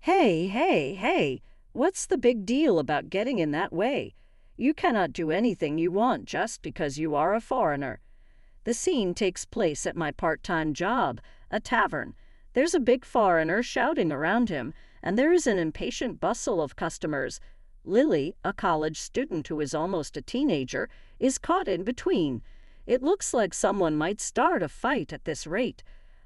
Hey, hey, hey, what's the big deal about getting in that way? You cannot do anything you want just because you are a foreigner. The scene takes place at my part-time job, a tavern. There's a big foreigner shouting around him, and there is an impatient bustle of customers. Lily, a college student who is almost a teenager, is caught in between. It looks like someone might start a fight at this rate.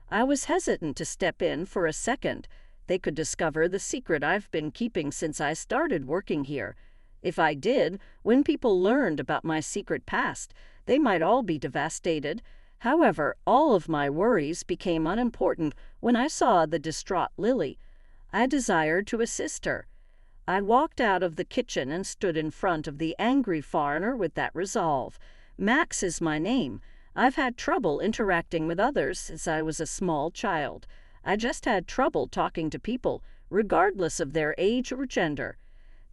I was hesitant to step in for a second. They could discover the secret I've been keeping since I started working here. If I did, when people learned about my secret past, they might all be devastated. However, all of my worries became unimportant when I saw the distraught Lily. I desired to assist her. I walked out of the kitchen and stood in front of the angry foreigner with that resolve. Max is my name. I've had trouble interacting with others since I was a small child. I just had trouble talking to people, regardless of their age or gender.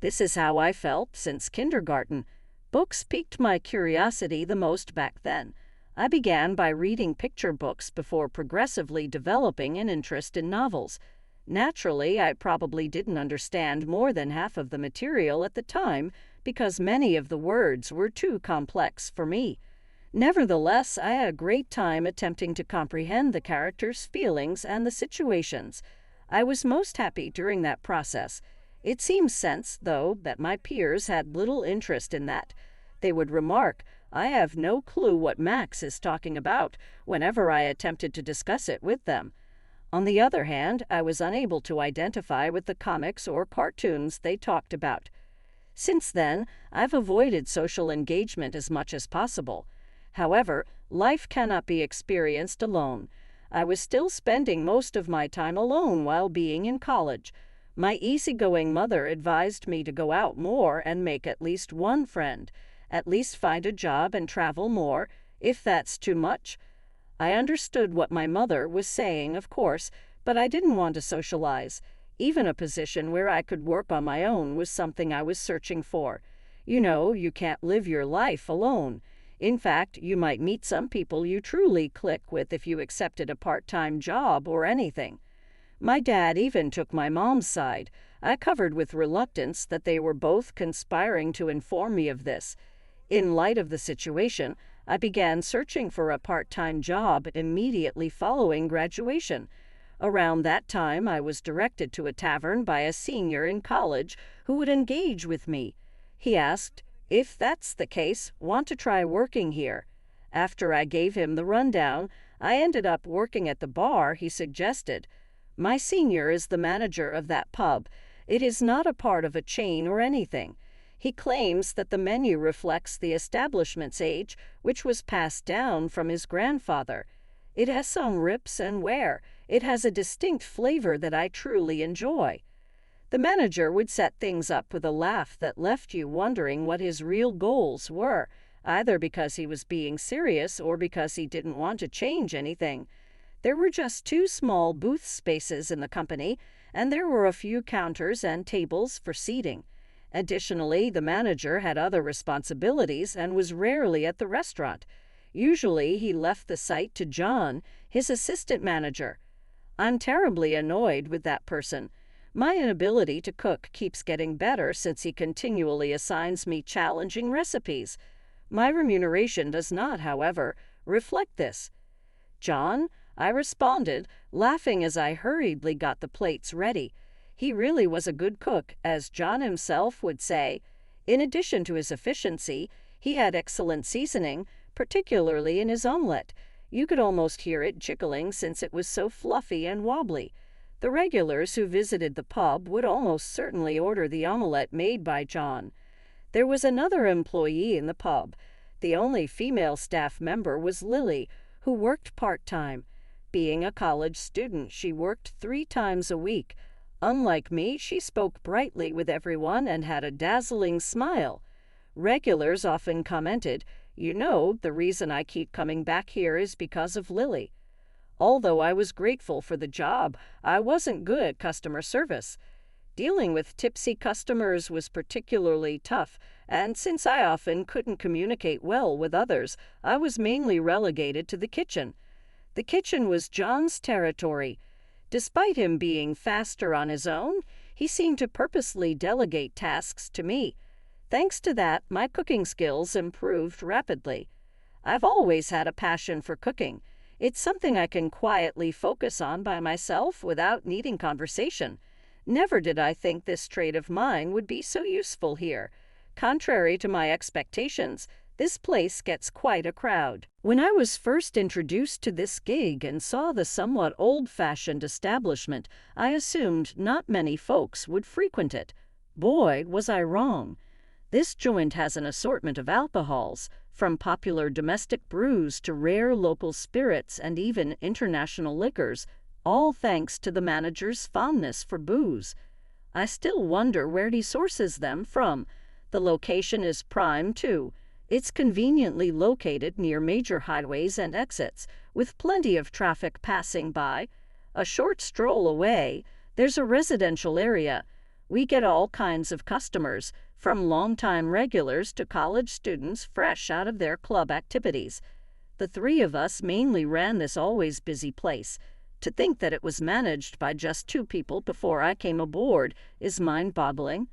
This is how I felt since kindergarten. Books piqued my curiosity the most back then. I began by reading picture books before progressively developing an interest in novels. Naturally, I probably didn't understand more than half of the material at the time because many of the words were too complex for me. Nevertheless, I had a great time attempting to comprehend the characters' feelings and the situations. I was most happy during that process. It seems sense, though, that my peers had little interest in that. They would remark, "I have no clue what Max is talking about," whenever I attempted to discuss it with them. On the other hand, I was unable to identify with the comics or cartoons they talked about. Since then, I've avoided social engagement as much as possible. However, life cannot be experienced alone. I was still spending most of my time alone while being in college. My easygoing mother advised me to go out more and make at least one friend, at least find a job and travel more, if that's too much. I understood what my mother was saying, of course, but I didn't want to socialize. Even a position where I could work on my own was something I was searching for. You know, you can't live your life alone. In fact, you might meet some people you truly click with if you accepted a part-time job or anything. My dad even took my mom's side. I covered with reluctance that they were both conspiring to inform me of this. In light of the situation, I began searching for a part-time job immediately following graduation. Around that time, I was directed to a tavern by a senior in college who would engage with me. He asked, "If that's the case, want to try working here?" After I gave him the rundown, I ended up working at the bar he suggested. My senior is the manager of that pub. It is not a part of a chain or anything. He claims that the menu reflects the establishment's age, which was passed down from his grandfather. It has some rips and wear. It has a distinct flavor that I truly enjoy. The manager would set things up with a laugh that left you wondering what his real goals were, either because he was being serious or because he didn't want to change anything. There were just 2 small booth spaces in the company, and there were a few counters and tables for seating. Additionally, the manager had other responsibilities and was rarely at the restaurant. Usually, he left the site to John, his assistant manager. I'm terribly annoyed with that person. My inability to cook keeps getting better since he continually assigns me challenging recipes. My remuneration does not, however, reflect this. "John?" I responded, laughing as I hurriedly got the plates ready. He really was a good cook, as John himself would say. In addition to his efficiency, he had excellent seasoning, particularly in his omelette. You could almost hear it jiggling since it was so fluffy and wobbly. The regulars who visited the pub would almost certainly order the omelette made by John. There was another employee in the pub. The only female staff member was Lily, who worked part-time. Being a college student, she worked 3 times a week. Unlike me, she spoke brightly with everyone and had a dazzling smile. Regulars often commented, "You know, the reason I keep coming back here is because of Lily." Although I was grateful for the job, I wasn't good at customer service. Dealing with tipsy customers was particularly tough, and since I often couldn't communicate well with others, I was mainly relegated to the kitchen. The kitchen was John's territory. Despite him being faster on his own, He seemed to purposely delegate tasks to me. Thanks to that, my cooking skills improved rapidly. I've always had a passion for cooking. It's something I can quietly focus on by myself without needing conversation. Never did I think this trait of mine would be so useful here. Contrary to my expectations, this place gets quite a crowd. When I was first introduced to this gig and saw the somewhat old-fashioned establishment, I assumed not many folks would frequent it. Boy, was I wrong. This joint has an assortment of alcohols, from popular domestic brews to rare local spirits and even international liquors, all thanks to the manager's fondness for booze. I still wonder where he sources them from. The location is prime, too. It's conveniently located near major highways and exits, with plenty of traffic passing by. A short stroll away, there's a residential area. We get all kinds of customers, from longtime regulars to college students fresh out of their club activities. The three of us mainly ran this always busy place. To think that it was managed by just 2 people before I came aboard is mind-boggling.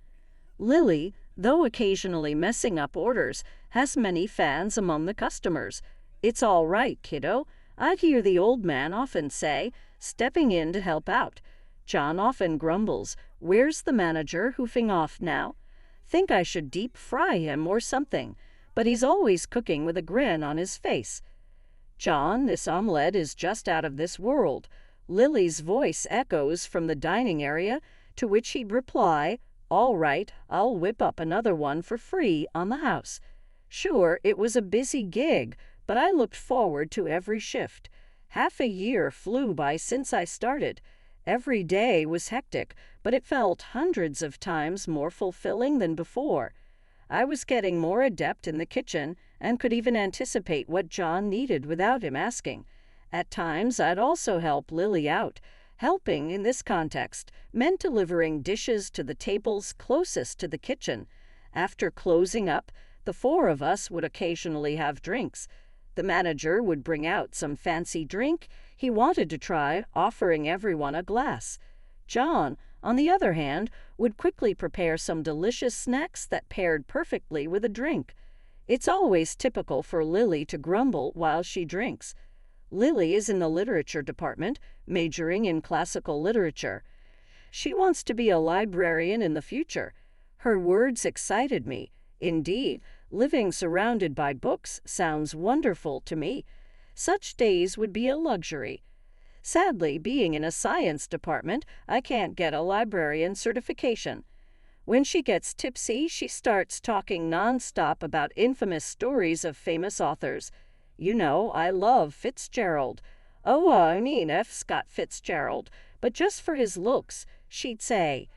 Lily, though occasionally messing up orders, has many fans among the customers. "It's all right, kiddo," I'd hear the old man often say, stepping in to help out. John often grumbles, "Where's the manager hoofing off now?" Think I should deep fry him or something, but he's always cooking with a grin on his face. "John, this omelette is just out of this world." Lily's voice echoes from the dining area, to which he'd reply, "All right, I'll whip up another one for free on the house." Sure, it was a busy gig, but I looked forward to every shift. Half a year flew by since I started. Every day was hectic, but it felt hundreds of times more fulfilling than before. I was getting more adept in the kitchen and could even anticipate what John needed without him asking. At times, I'd also help Lily out. Helping, in this context, meant delivering dishes to the tables closest to the kitchen. After closing up, the 4 of us would occasionally have drinks. The manager would bring out some fancy drink he wanted to try, offering everyone a glass. John, on the other hand, would quickly prepare some delicious snacks that paired perfectly with a drink. It's always typical for Lily to grumble while she drinks. Lily is in the literature department, majoring in classical literature. She wants to be a librarian in the future. Her words excited me. Indeed, living surrounded by books sounds wonderful to me. Such days would be a luxury. Sadly, being in a science department, I can't get a librarian certification. When she gets tipsy, she starts talking nonstop about infamous stories of famous authors. You know, I love Fitzgerald. Oh, I mean F. Scott Fitzgerald, but just for his looks, she'd say.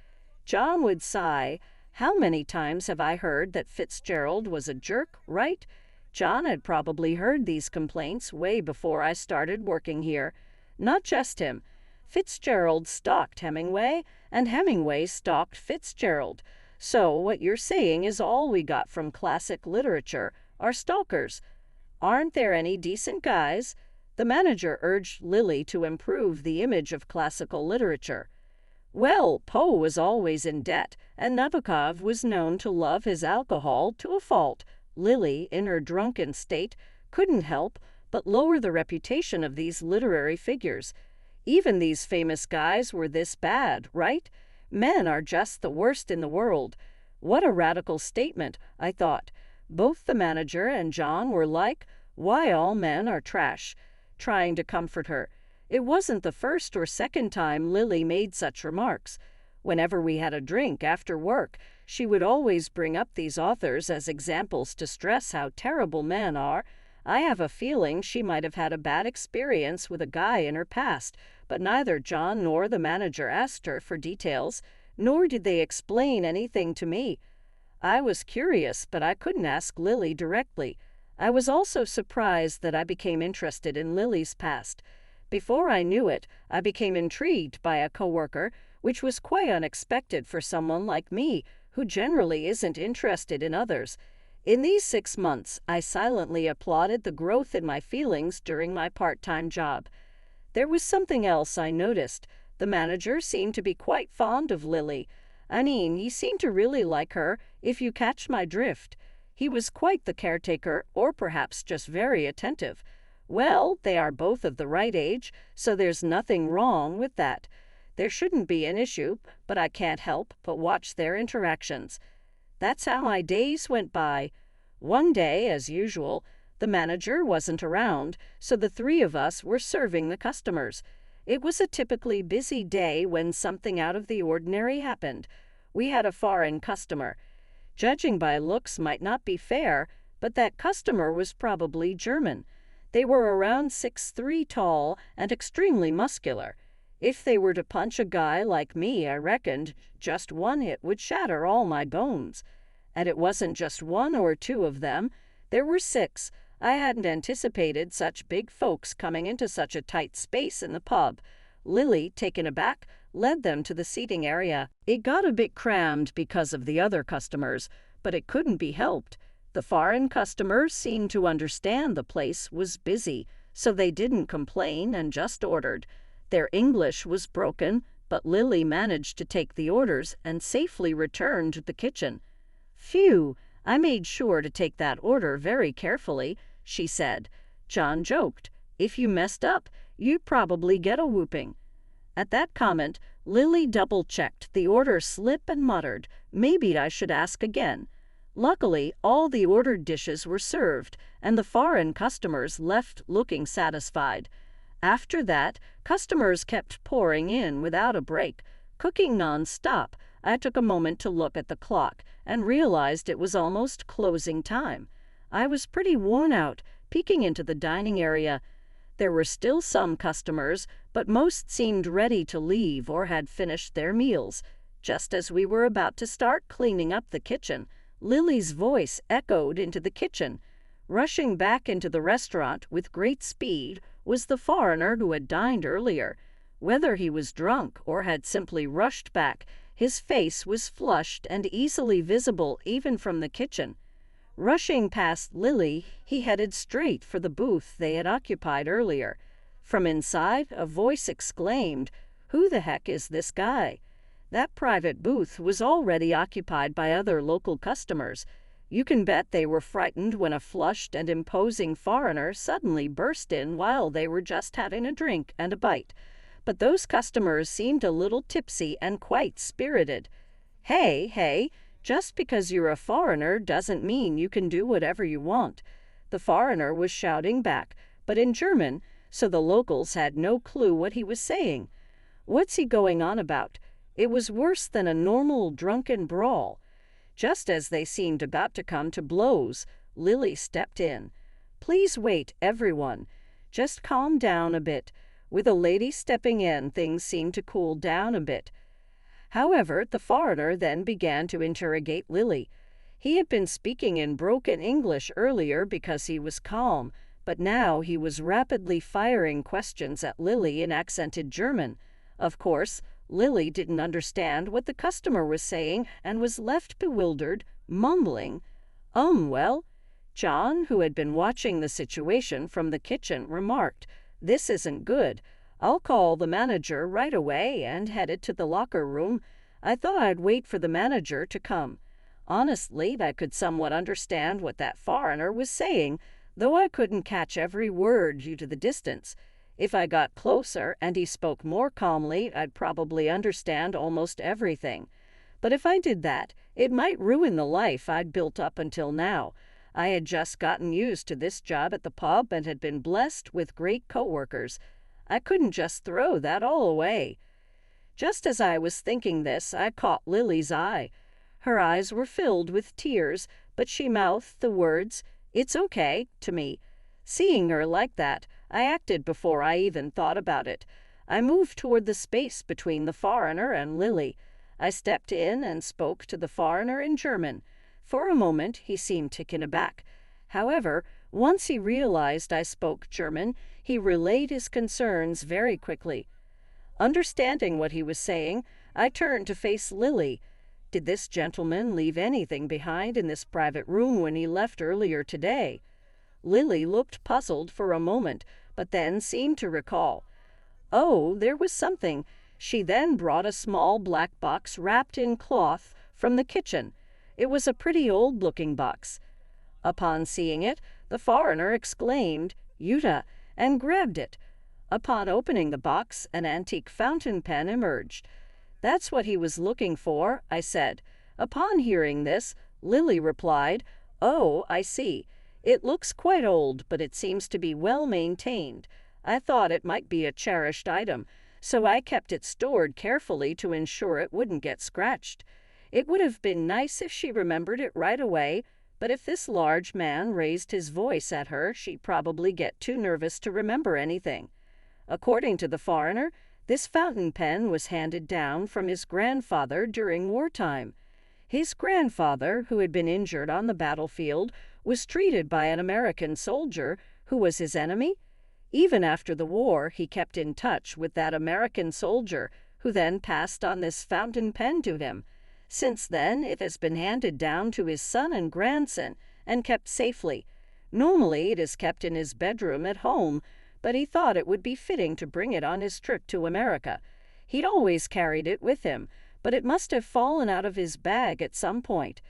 John would sigh. How many times have I heard that Fitzgerald was a jerk, right? John had probably heard these complaints way before I started working here. Not just him. Fitzgerald stalked Hemingway, and Hemingway stalked Fitzgerald. So what you're saying is all we got from classic literature are stalkers. Aren't there any decent guys? The manager urged Lily to improve the image of classical literature. Well, Poe was always in debt, and Nabokov was known to love his alcohol to a fault. Lily, in her drunken state, couldn't help but lower the reputation of these literary figures. Even these famous guys were this bad, right? Men are just the worst in the world. What a radical statement, I thought. Both the manager and John were like, "Why all men are trash," trying to comfort her. It wasn't the first or second time Lily made such remarks. Whenever we had a drink after work, she would always bring up these authors as examples to stress how terrible men are. I have a feeling she might have had a bad experience with a guy in her past, but neither John nor the manager asked her for details, nor did they explain anything to me. I was curious, but I couldn't ask Lily directly. I was also surprised that I became interested in Lily's past. Before I knew it, I became intrigued by a coworker, which was quite unexpected for someone like me, who generally isn't interested in others. In these 6 months, I silently applauded the growth in my feelings during my part-time job. There was something else I noticed. The manager seemed to be quite fond of Lily. I mean, he seemed to really like her, if you catch my drift. He was quite the caretaker, or perhaps just very attentive. Well, they are both of the right age, so there's nothing wrong with that. There shouldn't be an issue, but I can't help but watch their interactions. That's how my days went by. One day, as usual, the manager wasn't around, so the three of us were serving the customers. It was a typically busy day when something out of the ordinary happened. We had a foreign customer. Judging by looks might not be fair, but that customer was probably German. They were around 6'3" tall and extremely muscular. If they were to punch a guy like me, I reckoned just one hit would shatter all my bones. And it wasn't just one or two of them. There were 6. I hadn't anticipated such big folks coming into such a tight space in the pub. Lily, taken aback, led them to the seating area. It got a bit crammed because of the other customers, but it couldn't be helped. The foreign customers seemed to understand the place was busy, so they didn't complain and just ordered. Their English was broken, but Lily managed to take the orders and safely returned to the kitchen. "Phew, I made sure to take that order very carefully," she said. John joked, "If you messed up, you'd probably get a whooping." At that comment, Lily double-checked the order slip and muttered, "Maybe I should ask again." Luckily, all the ordered dishes were served, and the foreign customers left looking satisfied. After that, customers kept pouring in without a break, cooking non-stop. I took a moment to look at the clock and realized it was almost closing time. I was pretty worn out, peeking into the dining area. There were still some customers, but most seemed ready to leave or had finished their meals. Just as we were about to start cleaning up the kitchen, Lily's voice echoed into the kitchen. Rushing back into the restaurant with great speed was the foreigner who had dined earlier. Whether he was drunk or had simply rushed back, his face was flushed and easily visible even from the kitchen. Rushing past Lily, he headed straight for the booth they had occupied earlier. From inside, a voice exclaimed, "Who the heck is this guy?" That private booth was already occupied by other local customers. You can bet they were frightened when a flushed and imposing foreigner suddenly burst in while they were just having a drink and a bite. But those customers seemed a little tipsy and quite spirited. Hey, just because you're a foreigner doesn't mean you can do whatever you want." The foreigner was shouting back, but in German, so the locals had no clue what he was saying. What's he going on about? It was worse than a normal drunken brawl. Just as they seemed about to come to blows, Lily stepped in. "Please wait, everyone. Just calm down a bit." With a lady stepping in, things seemed to cool down a bit. However, the foreigner then began to interrogate Lily. He had been speaking in broken English earlier because he was calm, but now he was rapidly firing questions at Lily in accented German. Of course, Lily didn't understand what the customer was saying and was left bewildered, mumbling, well." John, who had been watching the situation from the kitchen, remarked, "This isn't good. I'll call the manager right away," and headed to the locker room. I thought I'd wait for the manager to come. Honestly, I could somewhat understand what that foreigner was saying, though I couldn't catch every word due to the distance. If I got closer and he spoke more calmly, I'd probably understand almost everything. But if I did that, it might ruin the life I'd built up until now. I had just gotten used to this job at the pub and had been blessed with great coworkers. I couldn't just throw that all away. Just as I was thinking this, I caught Lily's eye. Her eyes were filled with tears, but she mouthed the words, "It's okay," to me. Seeing her like that, I acted before I even thought about it. I moved toward the space between the foreigner and Lily. I stepped in and spoke to the foreigner in German. For a moment, he seemed taken aback. However, once he realized I spoke German, he relayed his concerns very quickly. Understanding what he was saying, I turned to face Lily. Did this gentleman leave anything behind in this private room when he left earlier today? Lily looked puzzled for a moment, but then seemed to recall. "Oh, there was something." She then brought a small black box wrapped in cloth from the kitchen. It was a pretty old-looking box. Upon seeing it, the foreigner exclaimed, "Yuta," and grabbed it. Upon opening the box, an antique fountain pen emerged. "That's what he was looking for," I said. Upon hearing this, Lily replied, "Oh, I see. It looks quite old, but it seems to be well maintained. I thought it might be a cherished item, so I kept it stored carefully to ensure it wouldn't get scratched. It would have been nice if she remembered it right away, but if this large man raised his voice at her, she'd probably get too nervous to remember anything." According to the foreigner, this fountain pen was handed down from his grandfather during wartime. His grandfather, who had been injured on the battlefield, was treated by an American soldier who was his enemy. Even after the war, he kept in touch with that American soldier, who then passed on this fountain pen to him. Since then, it has been handed down to his son and grandson and kept safely. Normally, it is kept in his bedroom at home, but he thought it would be fitting to bring it on his trip to America. He'd always carried it with him, but it must have fallen out of his bag at some point.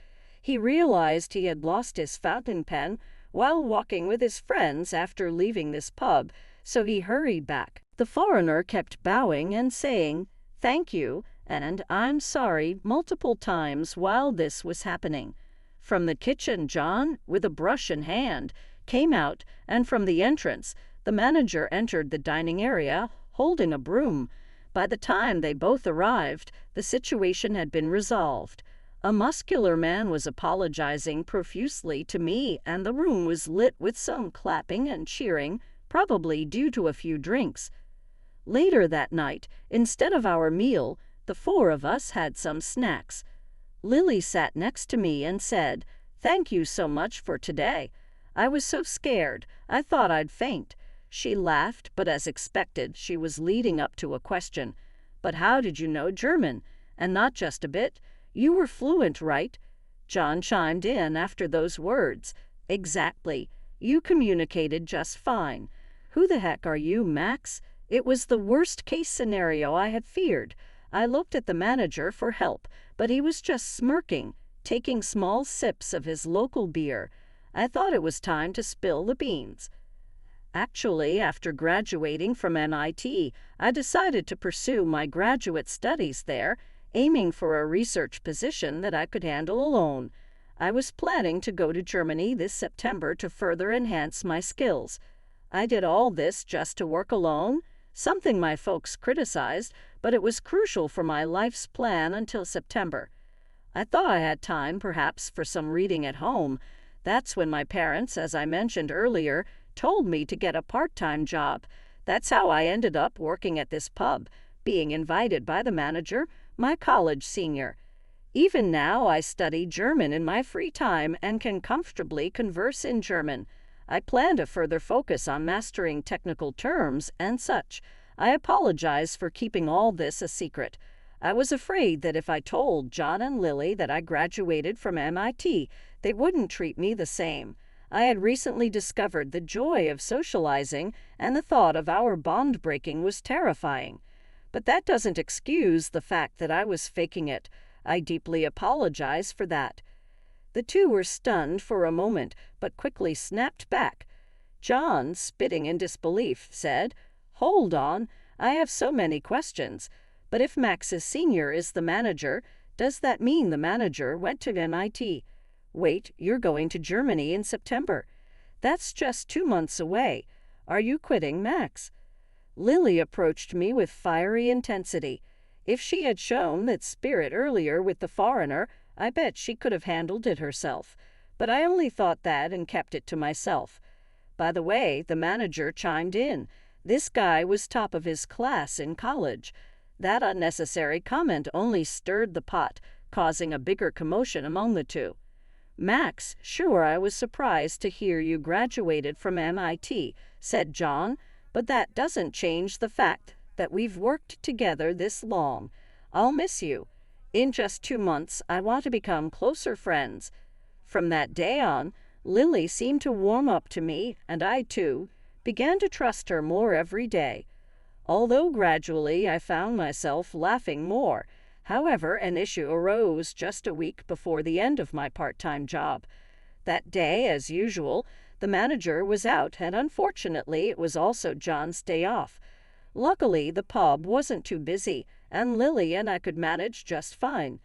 He realized he had lost his fountain pen while walking with his friends after leaving this pub, so he hurried back. The foreigner kept bowing and saying, "Thank you," and "I'm sorry" multiple times while this was happening. From the kitchen, John, with a brush in hand, came out, and from the entrance, the manager entered the dining area holding a broom. By the time they both arrived, the situation had been resolved. A muscular man was apologizing profusely to me, and the room was lit with some clapping and cheering, probably due to a few drinks. Later that night, instead of our meal, the four of us had some snacks. Lily sat next to me and said, "Thank you so much for today. I was so scared, I thought I'd faint." She laughed, but as expected, she was leading up to a question. "But how did you know German? And not just a bit? You were fluent, right?" John chimed in after those words. "Exactly. You communicated just fine." "Who the heck are you, Max?" It was the worst-case scenario I had feared. I looked at the manager for help, but he was just smirking, taking small sips of his local beer. I thought it was time to spill the beans. Actually, after graduating from MIT, I decided to pursue my graduate studies there, aiming for a research position that I could handle alone. I was planning to go to Germany this September to further enhance my skills. I did all this just to work alone, something my folks criticized, but it was crucial for my life's plan until September. I thought I had time, perhaps, for some reading at home. That's when my parents, as I mentioned earlier, told me to get a part-time job. That's how I ended up working at this pub, being invited by the manager, my college senior. Even now, I study German in my free time and can comfortably converse in German. I plan to further focus on mastering technical terms and such. I apologize for keeping all this a secret. I was afraid that if I told John and Lily that I graduated from MIT, they wouldn't treat me the same. I had recently discovered the joy of socializing, and the thought of our bond breaking was terrifying. But that doesn't excuse the fact that I was faking it. I deeply apologize for that. The two were stunned for a moment, but quickly snapped back. John, spitting in disbelief, said, "Hold on, I have so many questions. But if Max's senior is the manager, does that mean the manager went to MIT? Wait, you're going to Germany in September. That's just 2 months away. Are you quitting, Max?" Lily approached me with fiery intensity. If she had shown that spirit earlier with the foreigner, I bet she could have handled it herself. But I only thought that and kept it to myself. By the way, the manager chimed in. This guy was top of his class in college. That unnecessary comment only stirred the pot, causing a bigger commotion among the two. "Max, sure, I was surprised to hear you graduated from MIT," said John, "but that doesn't change the fact that we've worked together this long. I'll miss you. In just 2 months, I want to become closer friends." From that day on, Lily seemed to warm up to me, and I, too, began to trust her more every day. although gradually I found myself laughing more. However, an issue arose just a week before the end of my part-time job. That day, as usual, the manager was out, and unfortunately it was also John's day off. Luckily, the pub wasn't too busy, and Lily and I could manage just fine.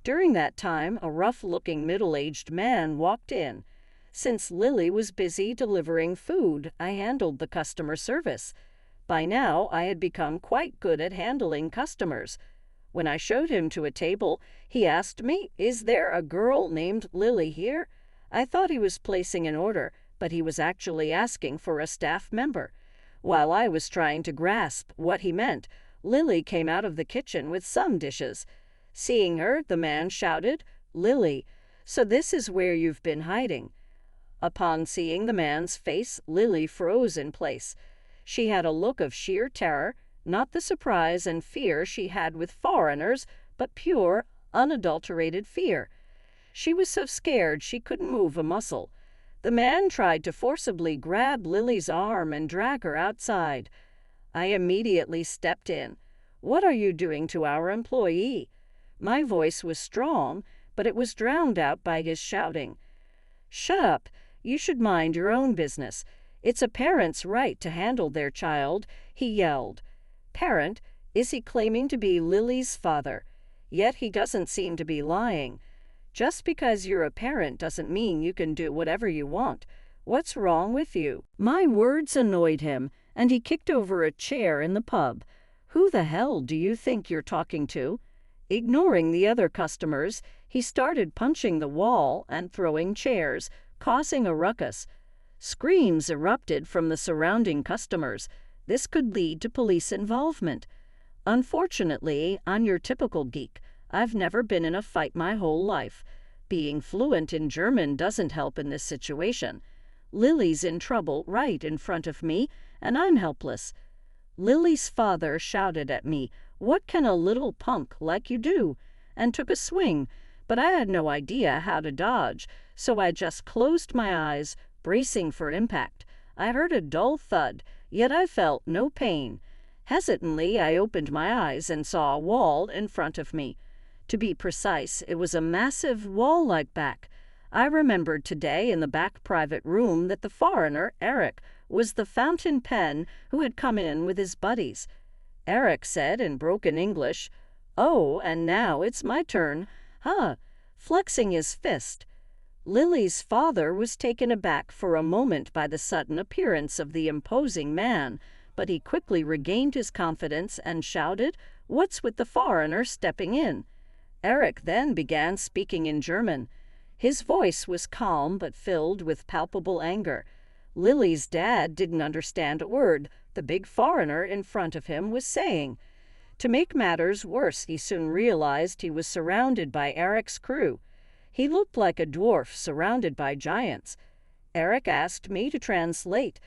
During that time, a rough-looking middle-aged man walked in. Since Lily was busy delivering food, I handled the customer service. By now, I had become quite good at handling customers. When I showed him to a table, he asked me, "Is there a girl named Lily here?" I thought he was placing an order, but he was actually asking for a staff member. While I was trying to grasp what he meant, Lily came out of the kitchen with some dishes. Seeing her, the man shouted, "Lily, so this is where you've been hiding." Upon seeing the man's face, Lily froze in place. She had a look of sheer terror, not the surprise and fear she had with foreigners, but pure, unadulterated fear. She was so scared she couldn't move a muscle. The man tried to forcibly grab Lily's arm and drag her outside. I immediately stepped in. "What are you doing to our employee?" My voice was strong, but it was drowned out by his shouting. "Shut up. You should mind your own business. It's a parent's right to handle their child," he yelled. Parent? Is he claiming to be Lily's father? Yet he doesn't seem to be lying. Just because you're a parent doesn't mean you can do whatever you want. What's wrong with you? My words annoyed him, and he kicked over a chair in the pub. Who the hell do you think you're talking to? Ignoring the other customers, he started punching the wall and throwing chairs, causing a ruckus. Screams erupted from the surrounding customers. This could lead to police involvement. Unfortunately, I'm your typical geek. I've never been in a fight my whole life. Being fluent in German doesn't help in this situation. Lily's in trouble right in front of me, and I'm helpless. Lily's father shouted at me, "What can a little punk like you do?" and took a swing, but I had no idea how to dodge, so I just closed my eyes, bracing for impact. I heard a dull thud, yet I felt no pain. Hesitantly, I opened my eyes and saw a wall in front of me. To be precise, it was a massive wall-like back. I remembered today in the back private room that the foreigner, Eric, was the fountain pen who had come in with his buddies. Eric said in broken English, "Oh, and now it's my turn, huh?" flexing his fist. Lily's father was taken aback for a moment by the sudden appearance of the imposing man, but he quickly regained his confidence and shouted, "What's with the foreigner stepping in?" Eric then began speaking in German. His voice was calm but filled with palpable anger. Lily's dad didn't understand a word the big foreigner in front of him was saying. To make matters worse, he soon realized he was surrounded by Eric's crew. He looked like a dwarf surrounded by giants. Eric asked me to translate.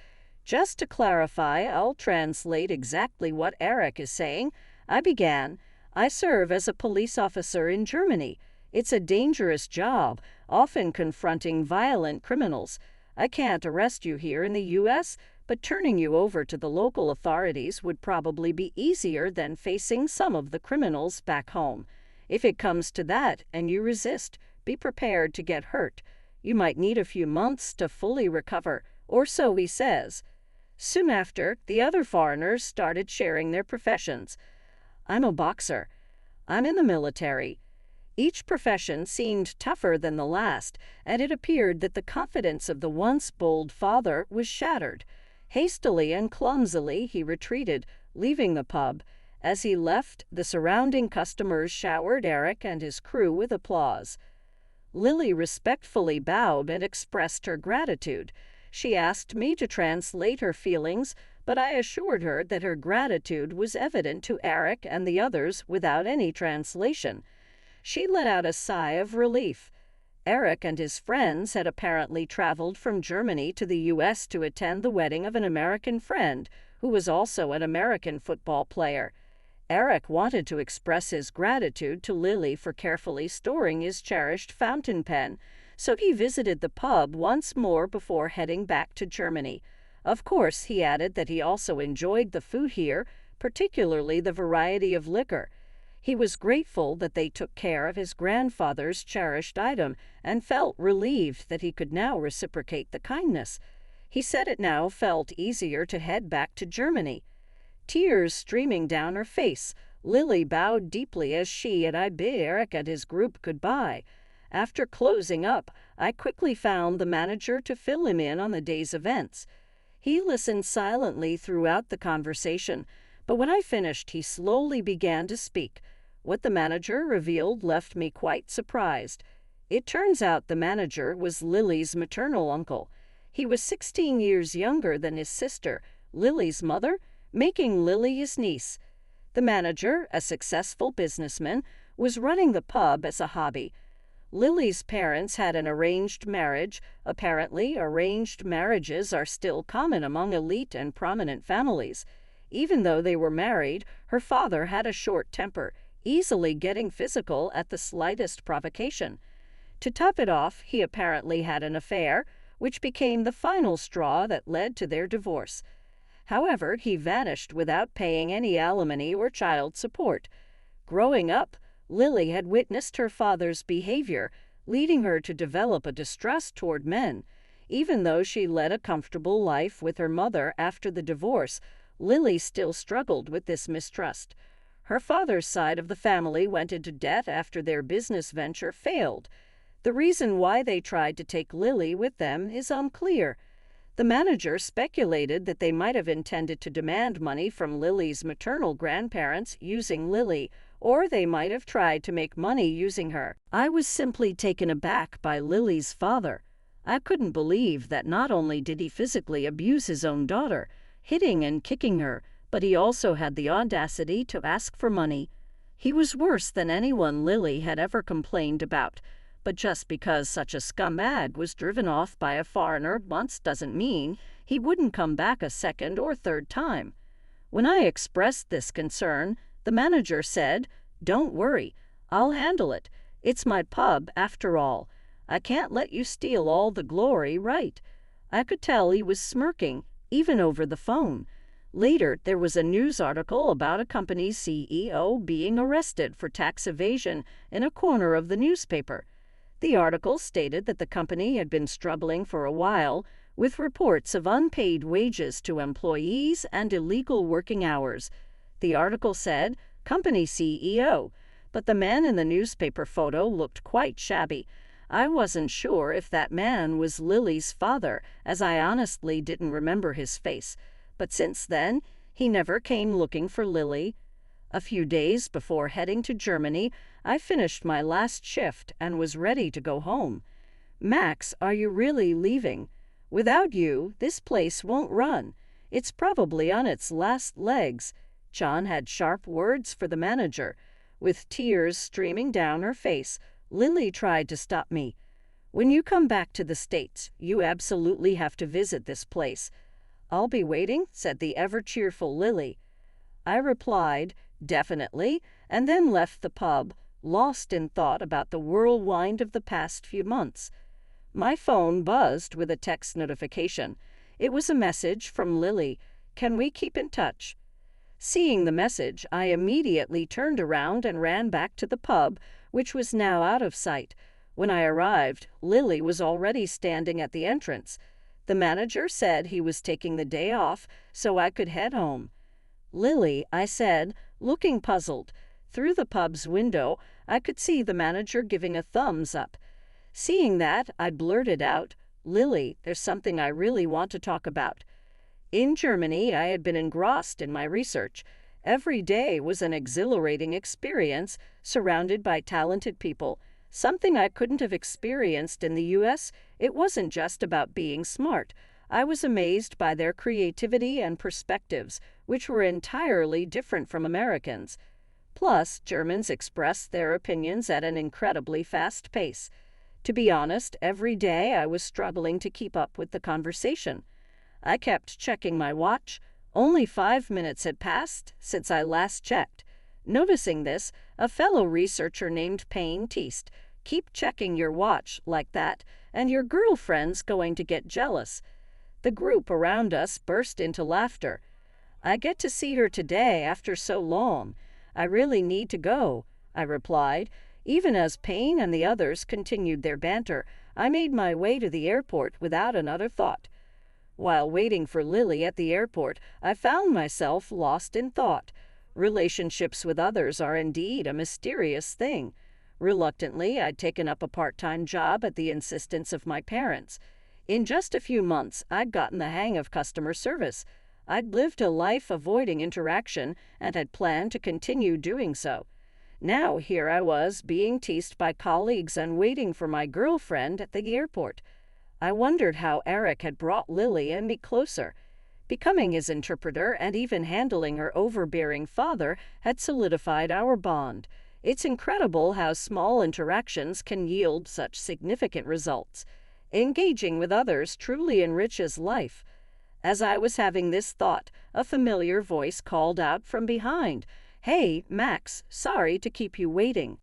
Just to clarify, I'll translate exactly what Eric is saying. I began, "I serve as a police officer in Germany. It's a dangerous job, often confronting violent criminals. I can't arrest you here in the U.S., but turning you over to the local authorities would probably be easier than facing some of the criminals back home. If it comes to that and you resist, be prepared to get hurt. You might need a few months to fully recover," or so he says. Soon after, the other foreigners started sharing their professions. "I'm a boxer. I'm in the military." Each profession seemed tougher than the last, and it appeared that the confidence of the once bold father was shattered. Hastily and clumsily he retreated, leaving the pub. As he left, the surrounding customers showered Eric and his crew with applause. Lily respectfully bowed and expressed her gratitude. She asked me to translate her feelings, but I assured her that her gratitude was evident to Eric and the others without any translation. She let out a sigh of relief. Eric and his friends had apparently traveled from Germany to the U.S. to attend the wedding of an American friend, who was also an American football player. Eric wanted to express his gratitude to Lily for carefully storing his cherished fountain pen, so he visited the pub once more before heading back to Germany. Of course, he added that he also enjoyed the food here, particularly the variety of liquor. He was grateful that they took care of his grandfather's cherished item and felt relieved that he could now reciprocate the kindness. He said it now felt easier to head back to Germany. Tears streaming down her face, Lily bowed deeply as she and I bid Eric and his group goodbye. After closing up, I quickly found the manager to fill him in on the day's events. He listened silently throughout the conversation, but when I finished, he slowly began to speak. What the manager revealed left me quite surprised. It turns out the manager was Lily's maternal uncle. He was 16 years younger than his sister, Lily's mother, making Lily his niece. The manager, a successful businessman, was running the pub as a hobby. Lily's parents had an arranged marriage. Apparently, arranged marriages are still common among elite and prominent families. Even though they were married, her father had a short temper, easily getting physical at the slightest provocation. To top it off, he apparently had an affair, which became the final straw that led to their divorce. However, he vanished without paying any alimony or child support. Growing up, Lily had witnessed her father's behavior, leading her to develop a distrust toward men. Even though she led a comfortable life with her mother after the divorce, Lily still struggled with this mistrust. Her father's side of the family went into debt after their business venture failed. The reason why they tried to take Lily with them is unclear. The manager speculated that they might have intended to demand money from Lily's maternal grandparents using Lily, or they might have tried to make money using her. I was simply taken aback by Lily's father. I couldn't believe that not only did he physically abuse his own daughter, hitting and kicking her, but he also had the audacity to ask for money. He was worse than anyone Lily had ever complained about, but just because such a scumbag was driven off by a foreigner once doesn't mean he wouldn't come back a second or third time. When I expressed this concern, the manager said, "Don't worry, I'll handle it. It's my pub after all. I can't let you steal all the glory, right?" I could tell he was smirking, even over the phone. Later, there was a news article about a company's CEO being arrested for tax evasion in a corner of the newspaper. The article stated that the company had been struggling for a while with reports of unpaid wages to employees and illegal working hours. The article said, "Company CEO," but the man in the newspaper photo looked quite shabby. I wasn't sure if that man was Lily's father, as I honestly didn't remember his face. But since then, he never came looking for Lily. A few days before heading to Germany, I finished my last shift and was ready to go home. "Max, are you really leaving? Without you, this place won't run. It's probably on its last legs." John had sharp words for the manager. With tears streaming down her face, Lily tried to stop me. "When you come back to the States, you absolutely have to visit this place." "I'll be waiting," said the ever-cheerful Lily. I replied, "Definitely," and then left the pub, lost in thought about the whirlwind of the past few months. My phone buzzed with a text notification. It was a message from Lily. "Can we keep in touch?" Seeing the message, I immediately turned around and ran back to the pub, which was now out of sight. When I arrived, Lily was already standing at the entrance. The manager said he was taking the day off so I could head home. "Lily," I said, looking puzzled. Through the pub's window, I could see the manager giving a thumbs up. Seeing that, I blurted out, "Lily, there's something I really want to talk about." In Germany, I had been engrossed in my research. Every day was an exhilarating experience, surrounded by talented people. Something I couldn't have experienced in the U.S. It wasn't just about being smart. I was amazed by their creativity and perspectives, which were entirely different from Americans. Plus, Germans expressed their opinions at an incredibly fast pace. To be honest, every day I was struggling to keep up with the conversation. I kept checking my watch. Only 5 minutes had passed since I last checked. Noticing this, a fellow researcher named Payne teased, "Keep checking your watch like that, and your girlfriend's going to get jealous." The group around us burst into laughter. I get to see her today after so long. I really need to go, I replied. Even as Payne and the others continued their banter, I made my way to the airport without another thought. While waiting for Lily at the airport, I found myself lost in thought. Relationships with others are indeed a mysterious thing. Reluctantly, I'd taken up a part-time job at the insistence of my parents. In just a few months, I'd gotten the hang of customer service. I'd lived a life avoiding interaction and had planned to continue doing so. Now here I was, being teased by colleagues and waiting for my girlfriend at the airport. I wondered how Eric had brought Lily and me closer. Becoming his interpreter and even handling her overbearing father had solidified our bond. It's incredible how small interactions can yield such significant results. Engaging with others truly enriches life. As I was having this thought, a familiar voice called out from behind, "Hey, Max, sorry to keep you waiting."